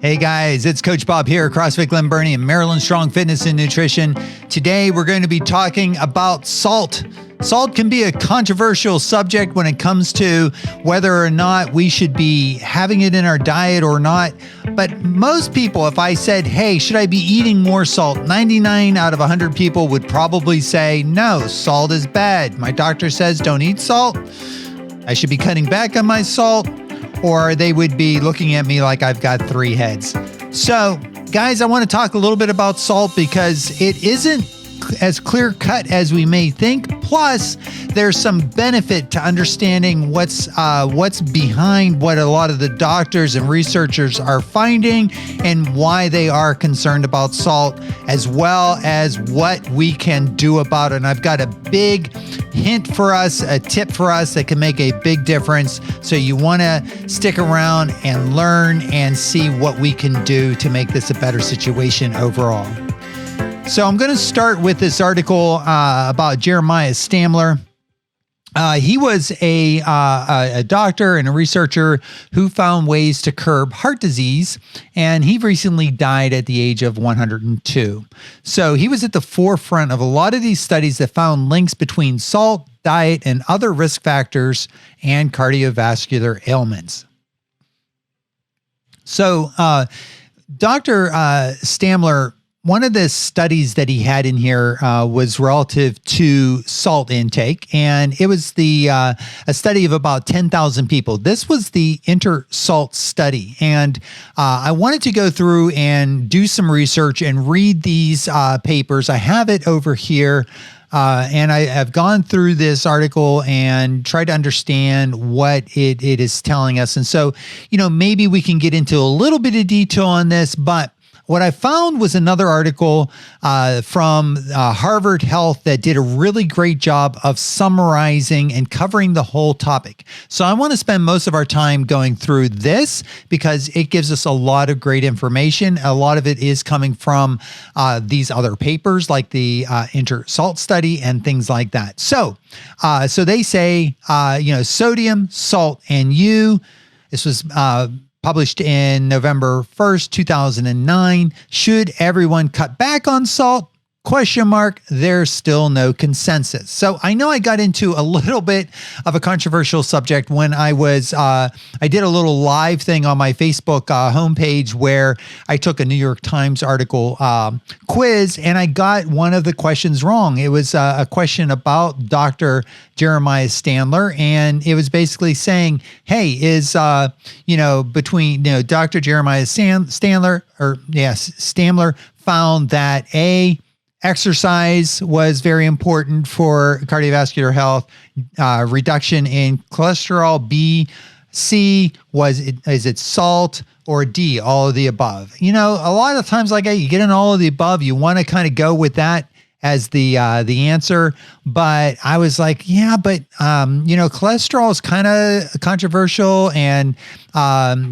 Hey guys, it's Coach Bob here, CrossFit Glen Burnie and Maryland Strong Fitness and Nutrition. Today we're going to be talking about salt. Salt can be a controversial subject when it comes to whether or not we should be having it in our diet or not. But most people, if I said, hey, should I be eating more salt? 99 out of 100 people would probably say, no, salt is bad. My doctor says don't eat salt. I should be cutting back on my salt. Or they would be looking at me like I've got three heads. So, guys, I want to talk a little bit about salt because it isn't as clear cut as we may think. Plus, there's some benefit to understanding what's behind what a lot of the doctors and researchers are finding and why they are concerned about salt, as well as what we can do about it. And I've got a big hint for us, a tip for us that can make a big difference. So you want to stick around and learn and see what we can do to make this a better situation overall. So I'm going to start with this article about Jeremiah Stamler. He was a doctor and a researcher who found ways to curb heart disease, and he recently died at the age of 102. So he was at the forefront of a lot of these studies that found links between salt, diet, and other risk factors and cardiovascular ailments. So Dr. Stamler, one of the studies that he had in here was relative to salt intake, and it was a study of about 10,000 people. This was the InterSalt study, and I wanted to go through and do some research and read these papers. I have it over here, and I have gone through this article and tried to understand what it is telling us. And so, maybe we can get into a little bit of detail on this, but what I found was another article from Harvard Health that did a really great job of summarizing and covering the whole topic. So I want to spend most of our time going through this because it gives us a lot of great information. A lot of it is coming from these other papers like the InterSalt study and things like that. So they say, sodium, salt, and you. This was published in November 1st, 2009. Should everyone cut back on salt? ? There's still no consensus. So I know I got into a little bit of a controversial subject when I did a little live thing on my Facebook homepage where I took a New York Times article quiz, and I got one of the questions wrong. It was a question about Dr. Jeremiah Stamler, and it was basically saying, hey, is, between, Dr. Jeremiah Stamler found that exercise was very important for cardiovascular health, reduction in cholesterol. B, C, is it salt, or D, all of the above? A lot of times like you get in all of the above, you want to kind of go with that as the answer. But I was like, yeah, but cholesterol is kind of controversial, and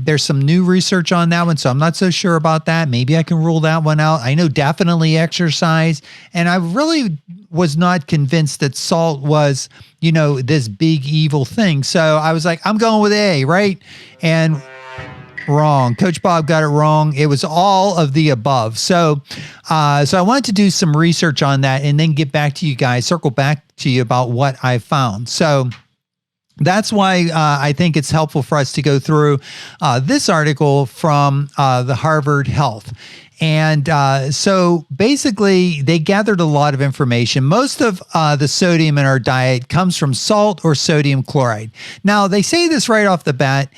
there's some new research on that one, so I'm not so sure about that. Maybe I can rule that one out. I know definitely exercise, and I really was not convinced that salt was, this big evil thing. So I was like, I'm going with A, right? And wrong. Coach Bob got it wrong. It was all of the above. So I wanted to do some research on that and then get back to you guys, circle back to you about what I found. So that's why I think it's helpful for us to go through this article from the Harvard Health. And so basically, they gathered a lot of information. Most of the sodium in our diet comes from salt or sodium chloride. Now, they say this right off the bat.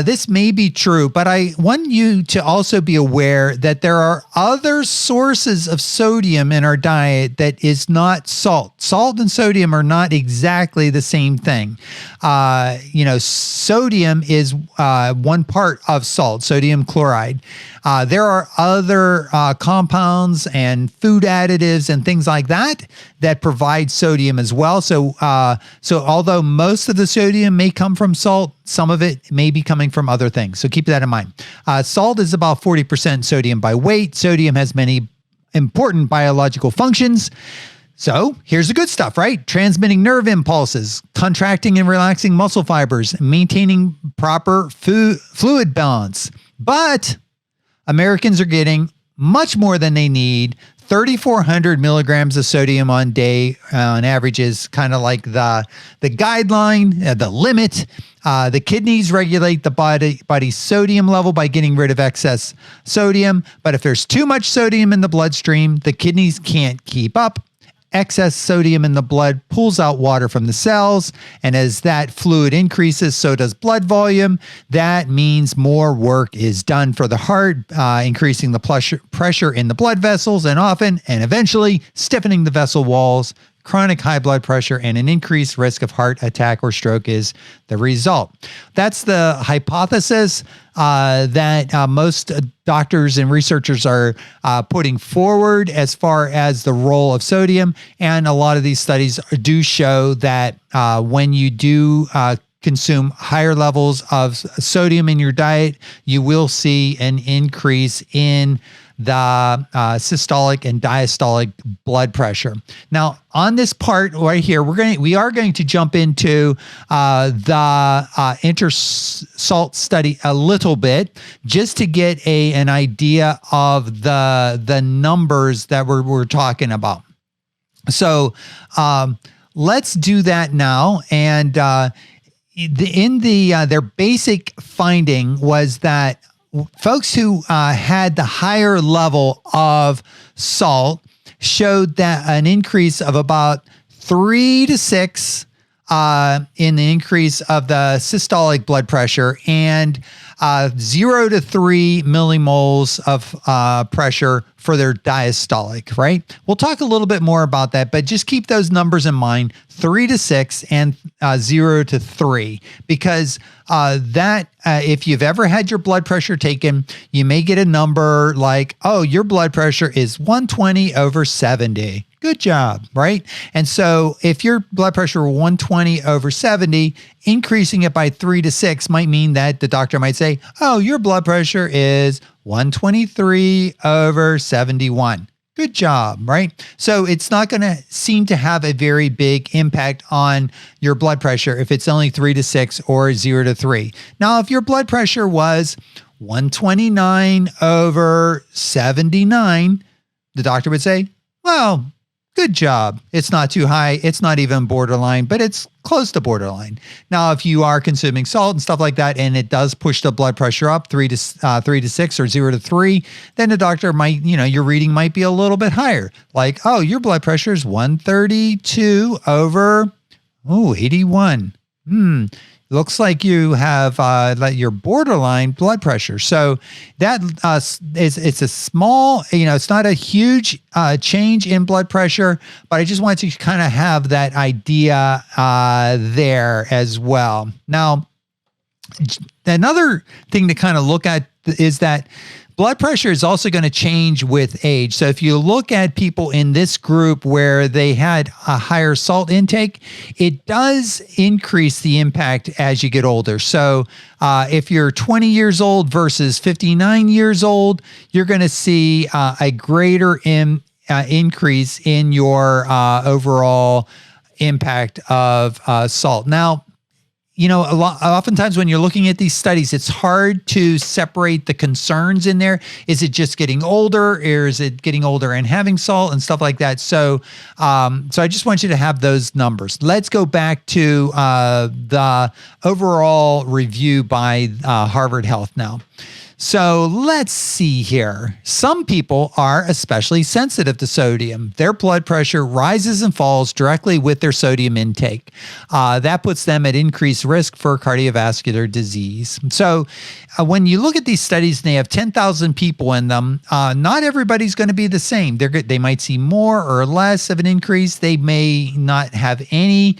This may be true, but I want you to also be aware that there are other sources of sodium in our diet that is not salt. Salt and sodium are not exactly the same thing. Sodium is one part of salt, sodium chloride. There are other compounds and food additives and things like that provide sodium as well. So although most of the sodium may come from salt, some of it may be coming from other things. So keep that in mind. Salt is about 40% sodium by weight. Sodium has many important biological functions. So here's the good stuff, right? Transmitting nerve impulses, contracting and relaxing muscle fibers, maintaining proper fluid balance. But Americans are getting much more than they need. 3,400 milligrams of sodium on day on average is kind of like the guideline, the limit. The kidneys regulate the body's sodium level by getting rid of excess sodium. But if there's too much sodium in the bloodstream, the kidneys can't keep up. Excess sodium in the blood pulls out water from the cells, and as that fluid increases, so does blood volume. That means more work is done for the heart, increasing the pressure in the blood vessels, and often and eventually stiffening the vessel walls. Chronic high blood pressure and an increased risk of heart attack or stroke is the result. That's the hypothesis that most doctors and researchers are putting forward as far as the role of sodium. And a lot of these studies do show that when you do consume higher levels of sodium in your diet, you will see an increase in the systolic and diastolic blood pressure. Now, on this part right here, we are going to jump into the InterSalt study a little bit, just to get an idea of the numbers that we're talking about. So let's do that now. And their basic finding was that folks who had the higher level of salt showed that an increase of about 3 to 6 in the increase of the systolic blood pressure, and 0 to 3 millimoles of pressure for their diastolic, right? We'll talk a little bit more about that, but just keep those numbers in mind, 3 to 6 and 0 to 3, because if you've ever had your blood pressure taken, you may get a number like, oh, your blood pressure is 120/70. Good job, right? And so if your blood pressure were 120/70, increasing it by 3 to 6 might mean that the doctor might say, oh, your blood pressure is 123/71. Good job, right? So it's not going to seem to have a very big impact on your blood pressure if it's only 3 to 6 or 0 to 3. Now, if your blood pressure was 129/79, the doctor would say, well, good job. It's not too high. It's not even borderline, but it's close to borderline. Now, if you are consuming salt and stuff like that, and it does push the blood pressure up 3 to 6 or 0 to 3, then the doctor might, your reading might be a little bit higher. Like, oh, your blood pressure is 132/81. Looks like you have your borderline blood pressure. So that it's a small, it's not a huge change in blood pressure, but I just wanted to kind of have that idea there as well. Now, another thing to kind of look at is that blood pressure is also going to change with age. So if you look at people in this group where they had a higher salt intake, it does increase the impact as you get older. So if you're 20 years old versus 59 years old, you're going to see a greater increase in your overall impact of salt. Now, oftentimes when you're looking at these studies, it's hard to separate the concerns in there. Is it just getting older, or is it getting older and having salt and stuff like that? So I just want you to have those numbers. Let's go back to the overall review by Harvard Health now. So let's see here. Some people are especially sensitive to sodium. Their blood pressure rises and falls directly with their sodium intake. That puts them at increased risk for cardiovascular disease. So when you look at these studies and they have 10,000 people in them, not everybody's going to be the same. They might see more or less of an increase. They may not have any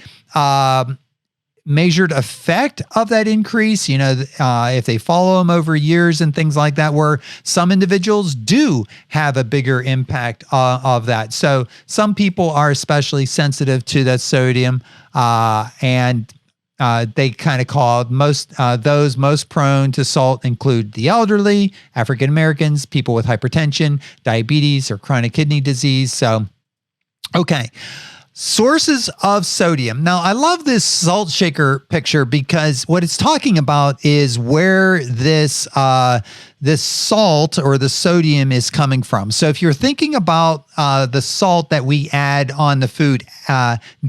measured effect of that increase, if they follow them over years and things like that, where some individuals do have a bigger impact of that. So some people are especially sensitive to that sodium, and they kind of call those most prone to salt include the elderly, African Americans, people with hypertension, diabetes, or chronic kidney disease. So, okay. Sources of sodium. Now, I love this salt shaker picture because what it's talking about is where this salt or the sodium is coming from. So if you're thinking about the salt that we add on the food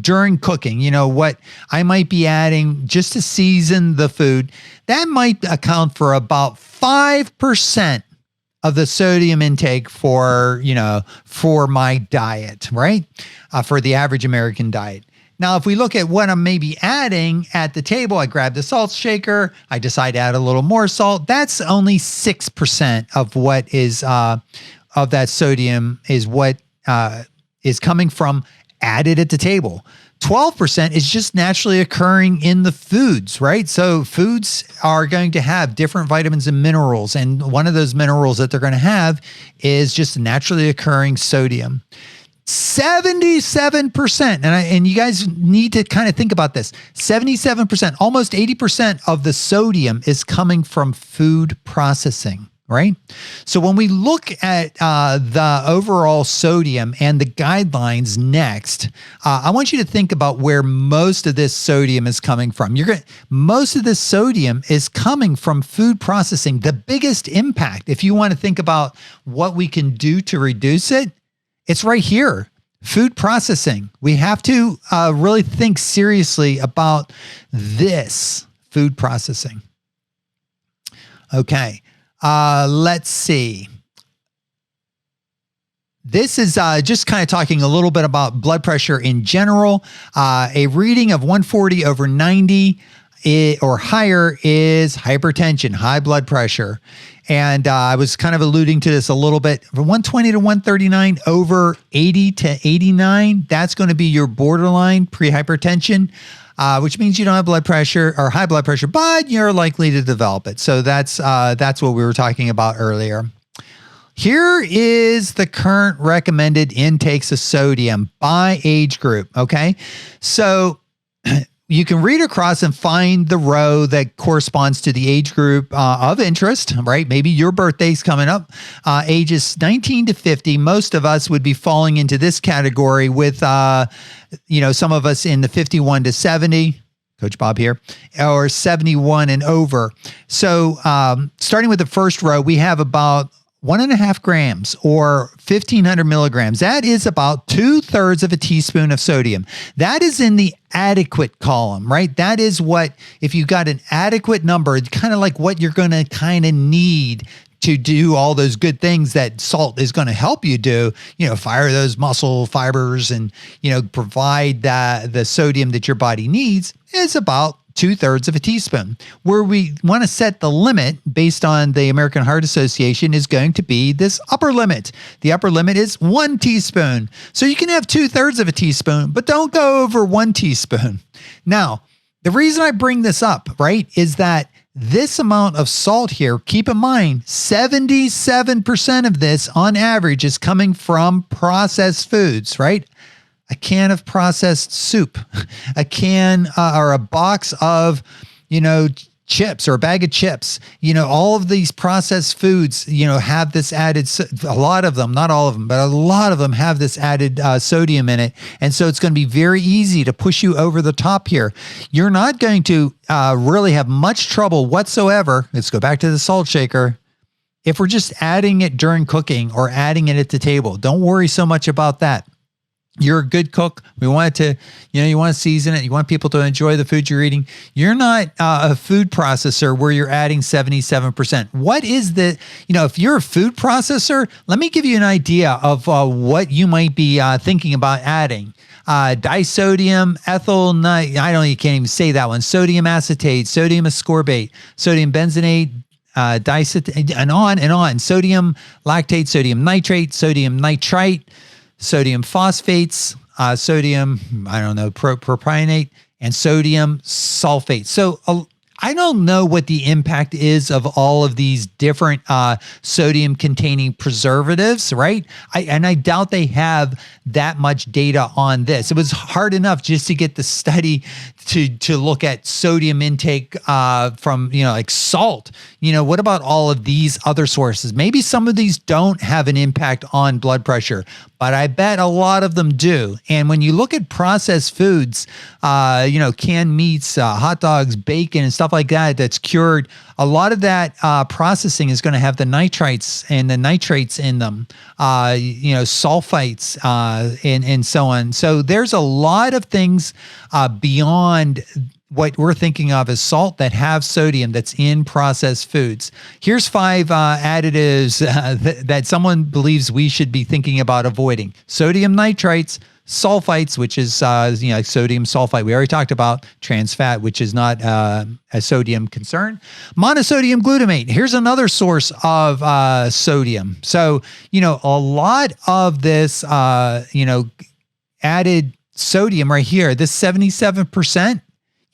during cooking, what I might be adding just to season the food, that might account for about 5% of the sodium intake for my diet, right? For the average American diet. Now, if we look at what I'm maybe adding at the table, I grab the salt shaker, I decide to add a little more salt. That's only 6% of what is of that sodium is what is coming from added at the table. 12% is just naturally occurring in the foods, right? So foods are going to have different vitamins and minerals. And one of those minerals that they're going to have is just naturally occurring sodium. 77%, and you guys need to kind of think about this. 77%, almost 80% of the sodium is coming from food processing. Right? So when we look at the overall sodium and the guidelines next, I want you to think about where most of this sodium is coming from. Most of this sodium is coming from food processing. The biggest impact, if you want to think about what we can do to reduce it, it's right here. Food processing. We have to really think seriously about this food processing. Okay. Let's see. This is just kind of talking a little bit about blood pressure in general. A reading of 140/90 or higher is hypertension, high blood pressure. And I was kind of alluding to this a little bit. From 120 to 139 over 80 to 89, that's going to be your borderline pre-hypertension. Which means you don't have blood pressure or high blood pressure, but you're likely to develop it. So that's what we were talking about earlier. Here is the current recommended intakes of sodium by age group. Okay. So you can read across and find the row that corresponds to the age group of interest, right? Maybe your birthday's coming up, ages 19 to 50. Most of us would be falling into this category with, some of us in the 51 to 70, Coach Bob here, or 71 and over. So starting with the first row, we have about 1.5 grams or 1,500 milligrams. That is about 2/3 of a teaspoon of sodium. That is in the adequate column, right? That is what, if you got an adequate number, kind of like what you're going to kind of need to do all those good things that salt is going to help you do, fire those muscle fibers and, provide the sodium that your body needs, is about 2/3 of a teaspoon. Where we want to set the limit based on the American Heart Association is going to be this upper limit. The upper limit is 1 teaspoon. So you can have 2/3 of a teaspoon, but don't go over 1 teaspoon. Now, the reason I bring this up, right, is that this amount of salt here, keep in mind, 77% of this on average is coming from processed foods, right? A can of processed soup, a can or a box of, chips or a bag of chips, all of these processed foods, have this added, a lot of them, not all of them, but a lot of them have this added sodium in it. And so it's going to be very easy to push you over the top here. You're not going to really have much trouble whatsoever. Let's go back to the salt shaker. If we're just adding it during cooking or adding it at the table, don't worry so much about that. You're a good cook. We want it to, you want to season it. You want people to enjoy the food you're eating. You're not a food processor where you're adding 77%. What is the, if you're a food processor, let me give you an idea of what you might be thinking about adding. Disodium ethyl, you can't even say that one. Sodium acetate, sodium ascorbate, sodium benzenate, diacetate, and on and on. Sodium lactate, sodium nitrate, sodium nitrite, sodium phosphates, sodium, propionate, and sodium sulfate. So I don't know what the impact is of all of these different sodium containing preservatives, right? I doubt they have that much data on this. It was hard enough just to get the study to look at sodium intake from, like salt. What about all of these other sources? Maybe some of these don't have an impact on blood pressure, but I bet a lot of them do. And when you look at processed foods, canned meats, hot dogs, bacon, and stuff like that, that's cured, a lot of that processing is going to have the nitrites and the nitrates in them, sulfites, and so on. So there's a lot of things beyond what we're thinking of as salt that have sodium that's in processed foods. Here's 5 additives that someone believes we should be thinking about avoiding. Sodium nitrites, sulfites, which is sodium sulfite we already talked about, trans fat, which is not a sodium concern, monosodium glutamate. Here's another source of sodium. So a lot of this added sodium right here, this 77%.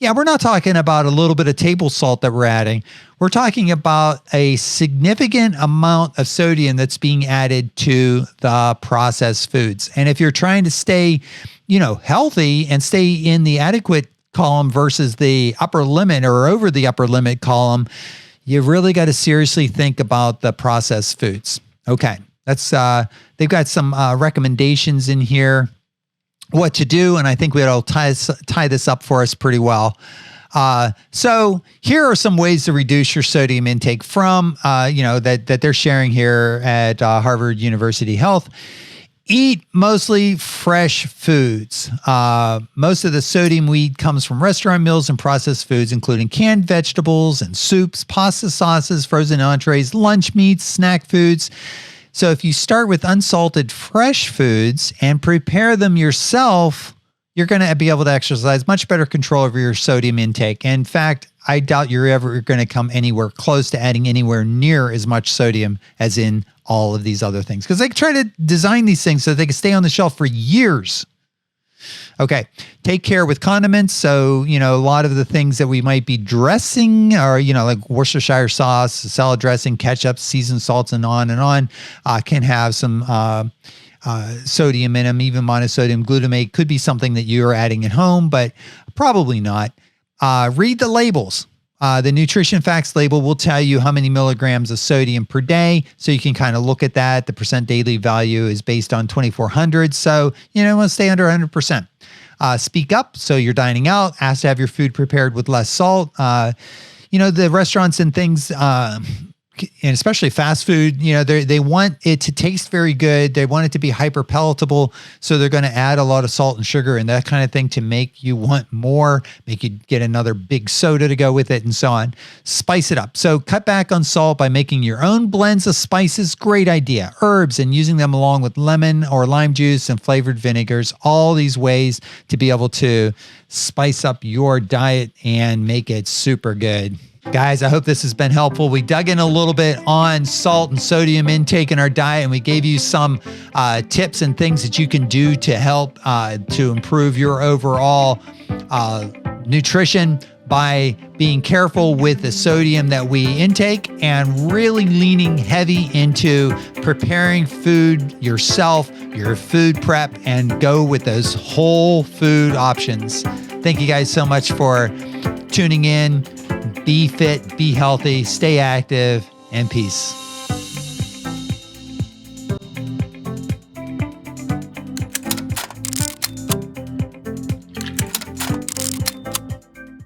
Yeah, we're not talking about a little bit of table salt that we're adding. We're talking about a significant amount of sodium that's being added to the processed foods. And if you're trying to stay, healthy and stay in the adequate column versus the upper limit or over the upper limit column, you really got to seriously think about the processed foods. Okay, they've got some recommendations in here, what to do, and I think we'll tie this up for us pretty well. So here are some ways to reduce your sodium intake from, that they're sharing here at Harvard University Health. Eat mostly fresh foods. Most of the sodium we eat comes from restaurant meals and processed foods, including canned vegetables and soups, pasta sauces, frozen entrees, lunch meats, snack foods. So if you start with unsalted fresh foods and prepare them yourself, you're going to be able to exercise much better control over your sodium intake. In fact, I doubt you're ever going to come anywhere close to adding anywhere near as much sodium as in all of these other things, because they try to design these things so they can stay on the shelf for years. Okay, take care with condiments. So, a lot of the things that we might be dressing are, like Worcestershire sauce, salad dressing, ketchup, seasoned salts, and on, can have some sodium in them. Even monosodium glutamate could be something that you're adding at home, but probably not. Read the labels. The nutrition facts label will tell you how many milligrams of sodium per day. So you can kind of look at that. The percent daily value is based on 2,400. So, you want to stay under 100%. Speak up. So you're dining out, ask to have your food prepared with less salt. The restaurants and things, and especially fast food, they want it to taste very good. They want it to be hyper palatable. So they're going to add a lot of salt and sugar and that kind of thing to make you want more, make you get another big soda to go with it and so on. Spice it up. So cut back on salt by making your own blends of spices. Great idea. Herbs and using them along with lemon or lime juice and flavored vinegars. All these ways to be able to spice up your diet and make it super good. Guys, I hope this has been helpful. We dug in a little bit on salt and sodium intake in our diet, and we gave you some tips and things that you can do to help to improve your overall nutrition by being careful with the sodium that we intake and really leaning heavy into preparing food yourself, your food prep, and go with those whole food options. Thank you guys so much for tuning in. Be fit, be healthy, stay active, and peace.